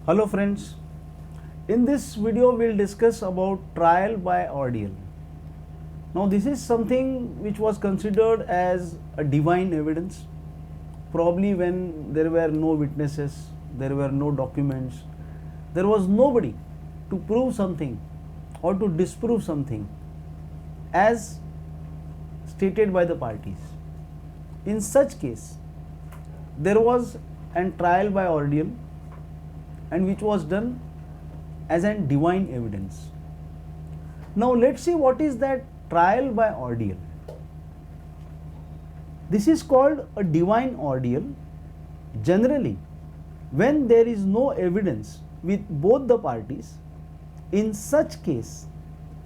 Hello friends, in this video we will discuss about trial by ordeal. Now this is something which was considered as a divine evidence, probably when there were no witnesses, there were no documents, there was nobody to prove something or to disprove something as stated by the parties. In such case, there was a trial by ordeal and which was done as a divine evidence. Now let's see what is that trial by ordeal. This is called a divine ordeal generally when there is no evidence with both the parties. In such case,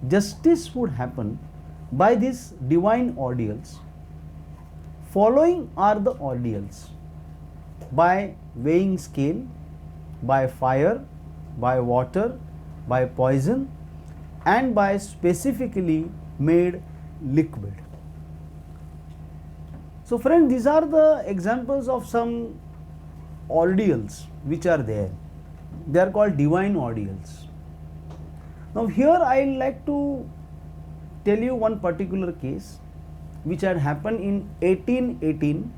justice would happen by these divine ordeals. Following are the ordeals: by weighing scale, by fire, by water, by poison, and by specifically made liquid. So friend, these are the examples of some ordeals which are there. They are called divine ordeals. Now here I would like to tell you one particular case which had happened in 1818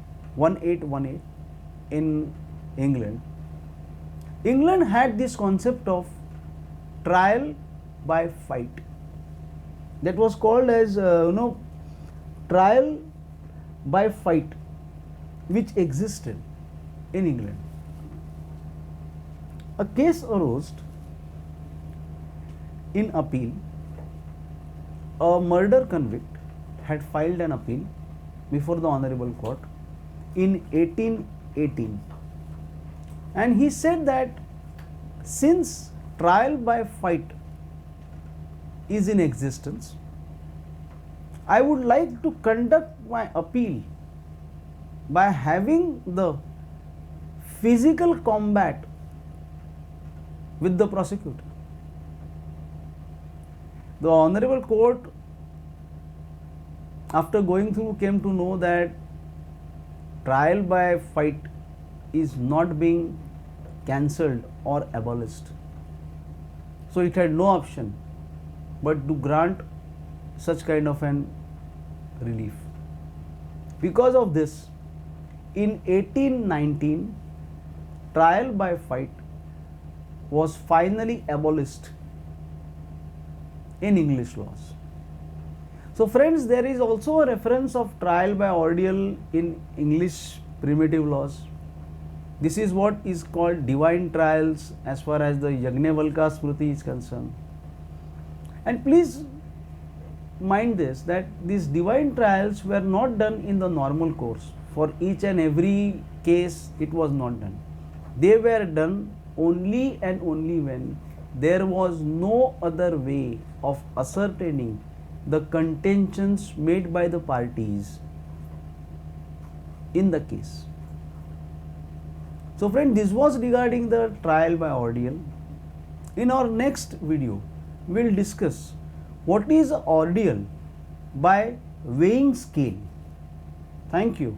in England. England had this concept of trial by fight, that was called as trial by fight, which existed in England. A case arose in appeal. A murder convict had filed an appeal before the Honorable Court in 1818, and he said that since trial by fight is in existence, I would like to conduct my appeal by having the physical combat with the prosecutor. The Honorable Court, after going through, came to know that trial by fight is not being cancelled or abolished. So it had no option but to grant such kind of an relief. Because of this, in 1819, trial by fight was finally abolished in English laws. So friends, there is also a reference of trial by ordeal in English primitive laws. This is what is called divine trials as far as the Yajnavalkya Smriti is concerned. And please mind this, that these divine trials were not done in the normal course. For each and every case it was not done. They were done only and only when there was no other way of ascertaining the contentions made by the parties in the case. So friend, this was regarding the trial by ordeal. In our next video, we will discuss what is ordeal by weighing scale. Thank you.